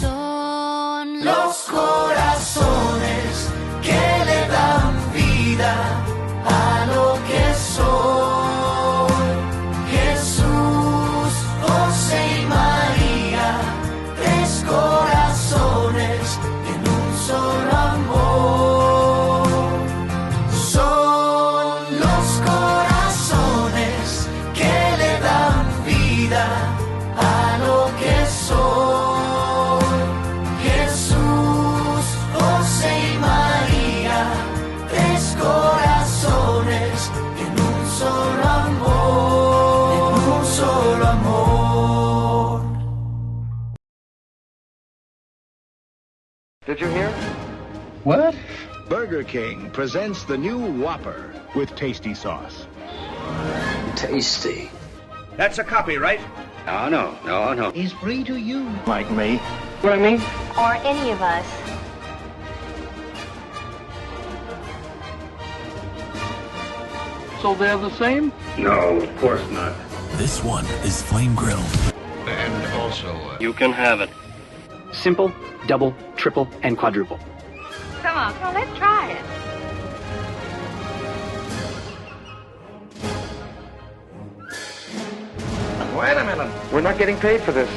S8: Son los corazones que le dan vida a lo que soy. Jesús, José y María, tres corazones en un solo amor. Son los corazones que le dan vida a lo que soy. Jesús, José y María, tres corazones en un solo amor, en un solo amor.
S12: Did you hear?
S9: What? Burger King presents the new Whopper with tasty sauce.
S12: Tasty.
S9: That's a copy, right?
S12: No.
S9: He's free to use. Like me.
S12: What I mean?
S13: Or any of us.
S12: So they're the same? No, of course not.
S14: This one is flame grilled.
S9: And also,
S12: You can have it. Simple, double, triple, and quadruple.
S13: Come on, let's try it.
S12: Wait a minute. We're not getting paid for this.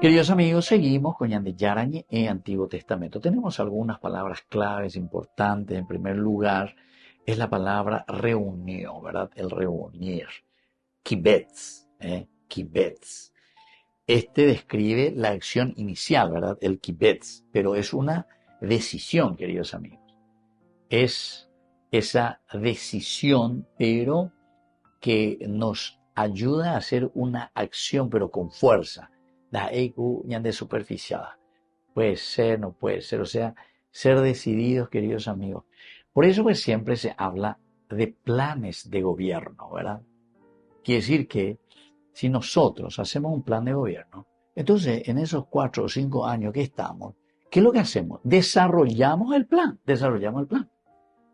S1: Queridos amigos, seguimos con Ñande Yarañe en Antiguo Testamento. Tenemos algunas palabras claves importantes. En primer lugar, es la palabra reunión, ¿verdad? El reunir. Kibetz, kibetz. Este describe la acción inicial, ¿verdad? El kibetz, pero es una decisión, queridos amigos. Es esa decisión, pero que nos ayuda a hacer una acción, pero con fuerza. La EQ Ñande superficiada. Puede ser, no puede ser, o sea, ser decididos, queridos amigos. Por eso pues siempre se habla de planes de gobierno, ¿verdad? Quiere decir que si nosotros hacemos un plan de gobierno, entonces en esos 4 o 5 años que estamos, ¿qué es lo que hacemos? Desarrollamos el plan.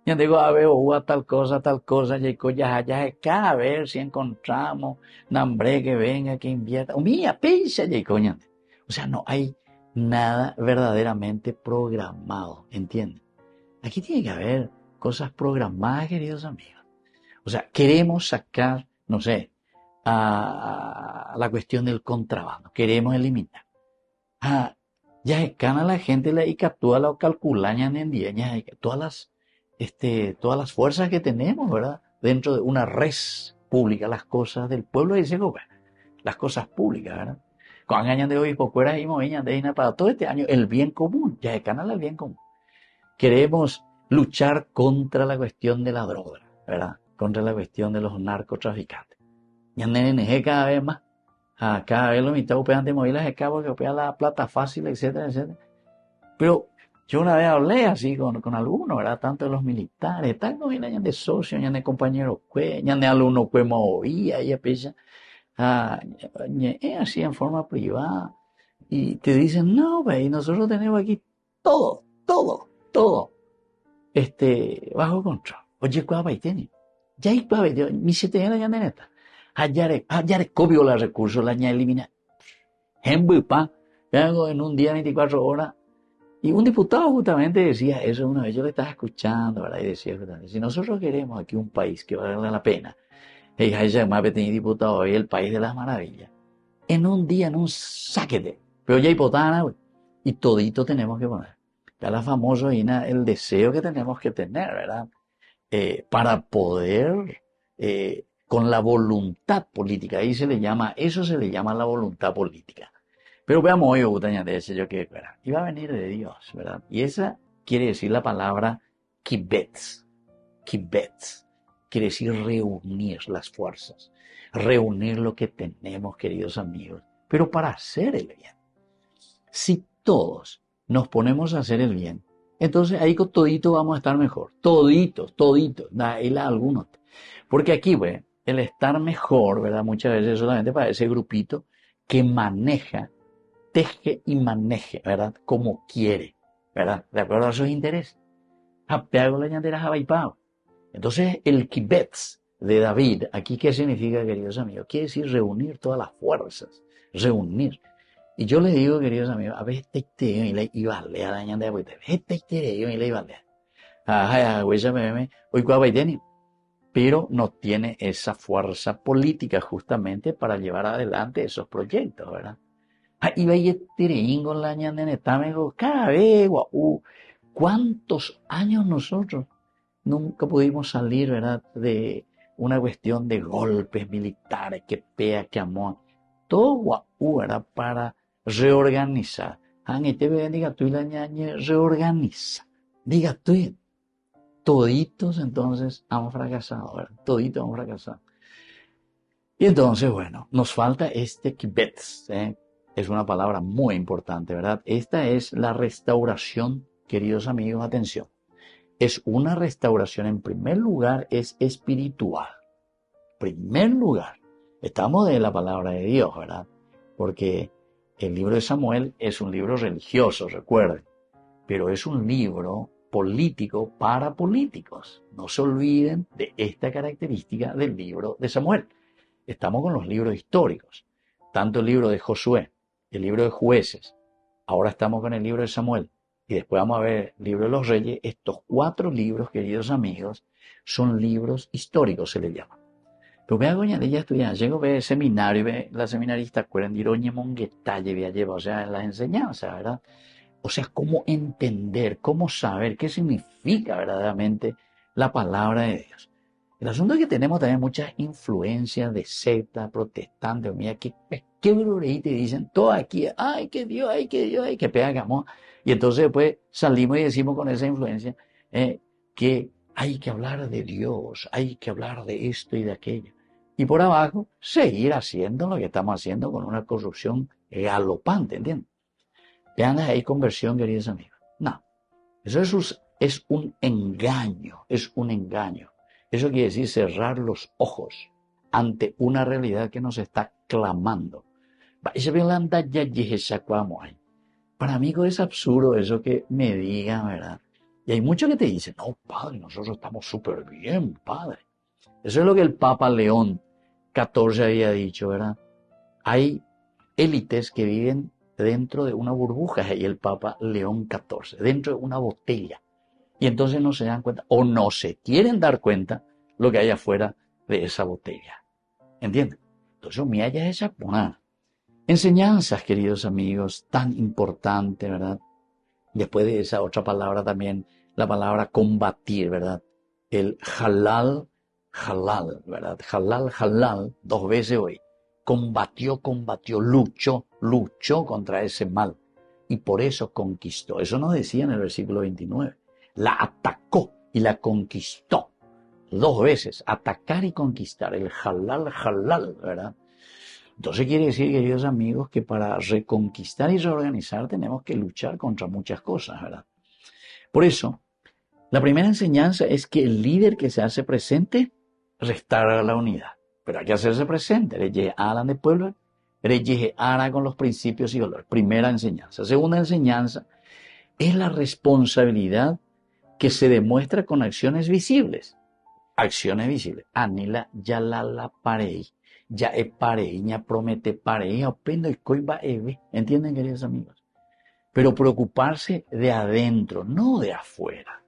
S1: Ya digo, a ver, tal cosa, a ver si encontramos nambre que venga, que invierta. Mira, pensa, o sea, no hay nada verdaderamente programado, ¿entienden? Aquí tiene que haber cosas programadas, queridos amigos. O sea, queremos sacar no sé, a la cuestión del contrabando. Queremos eliminar. Ya escana la gente y captura la calculaña en día, todas las fuerzas que tenemos, ¿verdad? Dentro de una res pública, las cosas del pueblo, dice, bueno, las cosas públicas, ¿verdad? Con años de hoy, por fuera y moviñas de para todo este año, el bien común, ya escana el bien común. Queremos luchar contra la cuestión de la droga, ¿verdad? Contra la cuestión de los narcotraficantes. Ya NNG cada vez más. Cada vez los mitad operan de movilas de cabo que operan la plata fácil, etcétera, etcétera. Pero yo una vez hablé así con algunos, ¿verdad? Tanto de los militares, tal, no vienen de socios, ya de compañeros, ya de alumnos, pues, movía, y apella, así en forma privada. Y te dicen, no, güey, nosotros tenemos aquí todo, bajo control. Oye, ¿cuál va a tener? Ya hay cuál, mi se te ya de neta. Hayare copio los recursos, la ña elimina. Embupa, en un día 24 horas. Y un diputado justamente decía eso una vez, yo le estaba escuchando, ¿verdad? Y decía, si nosotros queremos aquí un país que valga la pena, y hay más pequeño diputado hoy, el país de las maravillas, en un día, en un saquete, pero ya hay potana, güey, y todito tenemos que poner. Ya la famosa, el deseo que tenemos que tener, ¿verdad? Para poder, con la voluntad política, eso se le llama la voluntad política. Pero veamos hoy, Butaña, de ese yo que iba a venir de Dios, ¿verdad? Y esa quiere decir la palabra kibetz. Kibetz quiere decir reunir las fuerzas, reunir lo que tenemos, queridos amigos, pero para hacer el bien. Si todos nos ponemos a hacer el bien, entonces ahí con todito vamos a estar mejor. Todito, algunos. Porque aquí, güey, el estar mejor, ¿verdad? Muchas veces solamente para ese grupito que maneja, teje y maneje, ¿verdad? Como quiere, ¿verdad? De acuerdo a sus intereses. Entonces, el kibetz de David, aquí, ¿qué significa, queridos amigos? Quiere decir reunir todas las fuerzas, reunir. Y yo le digo, queridos amigos, a veces y le iba a leer a la de hoy le iba a leer. Pero no tiene esa fuerza política justamente para llevar adelante esos proyectos, ¿verdad? Y vaya con la ñandenetame, cada vez, ¿cuántos años nosotros nunca pudimos salir, ¿verdad? De una cuestión de golpes militares, que pea, que amor. Todo ¿verdad? Para reorganizar. Diga tú y la ñañe reorganiza. Diga tú. Toditos entonces hemos fracasado, ¿verdad? Toditos hemos fracasado. Y entonces, bueno, nos falta este kibetz, Es una palabra muy importante, ¿verdad? Esta es la restauración, queridos amigos, atención. Es una restauración, en primer lugar, es espiritual. Primer lugar, estamos de la palabra de Dios, ¿verdad? Porque el libro de Samuel es un libro religioso, recuerden, pero es un libro político para políticos. No se olviden de esta característica del libro de Samuel. Estamos con los libros históricos, tanto el libro de Josué, el libro de Jueces, ahora estamos con el libro de Samuel, y después vamos a ver el libro de los Reyes. Estos 4 libros, queridos amigos, son libros históricos, se les llama. Pero me hago ya de ella estudiar, llego a ver el seminario, ve la seminarista, acuerdan, diroñe monguetalle, vea lleva, o sea, en las enseñanzas, ¿verdad? O sea, cómo entender, cómo saber qué significa verdaderamente la palabra de Dios. El asunto es que tenemos también muchas influencias de secta, protestantes, mira, que brujería te dicen todo aquí, ay, que Dios, ay, que pega gamón. Y entonces después salimos y decimos con esa influencia que hay que hablar de Dios, hay que hablar de esto y de aquello. Y por abajo, seguir haciendo lo que estamos haciendo con una corrupción galopante, ¿entiendes? Vean ahí conversión, queridos amigos. No, eso es un engaño, es un engaño. Eso quiere decir cerrar los ojos ante una realidad que nos está clamando. Para mí es absurdo eso que me digan, ¿verdad? Y hay muchos que te dicen, no, padre, nosotros estamos súper bien, padre. Eso es lo que el Papa León XIV había dicho, ¿verdad? Hay élites que viven dentro de una burbuja, y el Papa León XIV, dentro de una botella. Y entonces no se dan cuenta, o no se quieren dar cuenta, lo que hay afuera de esa botella. ¿Entienden? Entonces, mira, ya es japonés. Enseñanzas, queridos amigos, tan importante, ¿verdad? Después de esa otra palabra también, la palabra combatir, ¿verdad? El halal, ¿verdad? Halal, 2 veces hoy. Combatió, luchó contra ese mal. Y por eso conquistó. Eso nos decía en el versículo 29. La atacó y la conquistó. 2 veces, atacar y conquistar. El halal, ¿verdad? Entonces quiere decir, queridos amigos, que para reconquistar y reorganizar tenemos que luchar contra muchas cosas, ¿verdad? Por eso, la primera enseñanza es que el líder que se hace presente restaura la unidad. Pero hay que hacerse presente. Reyes Alan de pueblo, Reyes Ara con los principios y valores. Primera enseñanza. Segunda enseñanza es la responsabilidad que se demuestra con acciones visibles. Acciones visibles. Anila ya la parei. Ya parei, ya promete parei, aprendo y coiba eve. ¿Entienden, queridos amigos? Pero preocuparse de adentro, no de afuera.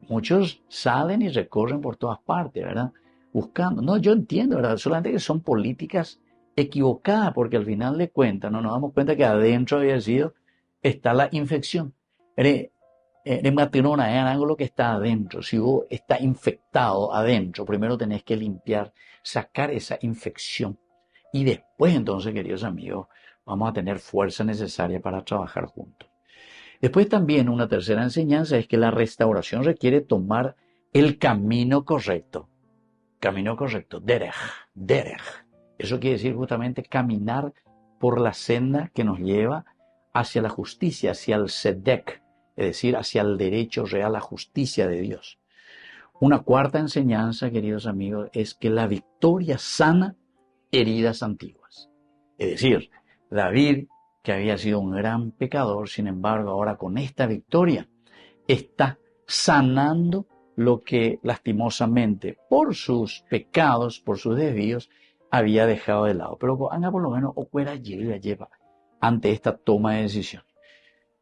S1: Muchos salen y recorren por todas partes, ¿verdad? Buscando. No, yo entiendo, ¿verdad? Solamente que son políticas equivocadas, porque al final de cuentas no nos damos cuenta que adentro está la infección. Matrona es algo lo que está adentro. Si vos está infectado adentro, primero tenés que limpiar, sacar esa infección. Y después entonces, queridos amigos, vamos a tener fuerza necesaria para trabajar juntos. Después también una tercera enseñanza es que la restauración requiere tomar el camino correcto. Camino correcto, derech. Eso quiere decir justamente caminar por la senda que nos lleva hacia la justicia, hacia el tzedek, es decir, hacia el derecho real, la justicia de Dios. Una cuarta enseñanza, queridos amigos, es que la victoria sana heridas antiguas. Es decir, David, que había sido un gran pecador, sin embargo, ahora con esta victoria, está sanando lo que lastimosamente, por sus pecados, por sus desvíos, había dejado de lado. Pero Ana por lo menos lleva ante esta toma de decisión.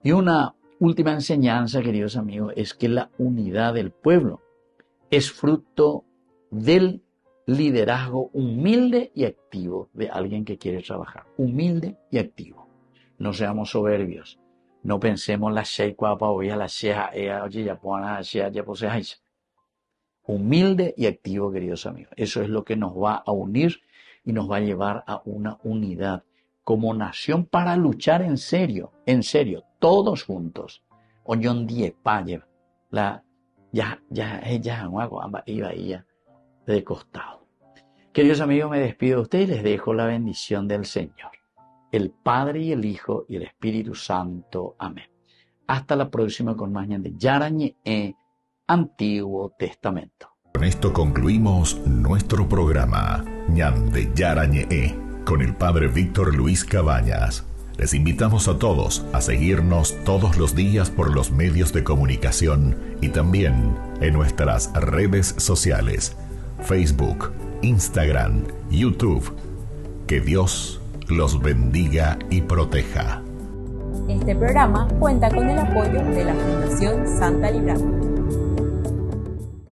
S1: Y una última enseñanza, queridos amigos, es que la unidad del pueblo es fruto del liderazgo humilde y activo de alguien que quiere trabajar. Humilde y activo. No seamos soberbios. No pensemos la humilde y activo, queridos amigos. Eso es lo que nos va a unir y nos va a llevar a una unidad como nación para luchar en serio, todos juntos. Oñón die paye, ella iba de costado. Queridos amigos, me despido de ustedes y les dejo la bendición del Señor, el Padre y el Hijo y el Espíritu Santo. Amén. Hasta la próxima con más de Yarañe Antiguo Testamento.
S3: Con esto concluimos nuestro programa Ñande Yarañe con el Padre Víctor Luis Cabañas. Les invitamos a todos a seguirnos todos los días por los medios de comunicación y también en nuestras redes sociales, Facebook, Instagram, YouTube. Que Dios los bendiga y proteja.
S2: Este programa cuenta con el apoyo de la Fundación Santa Librada.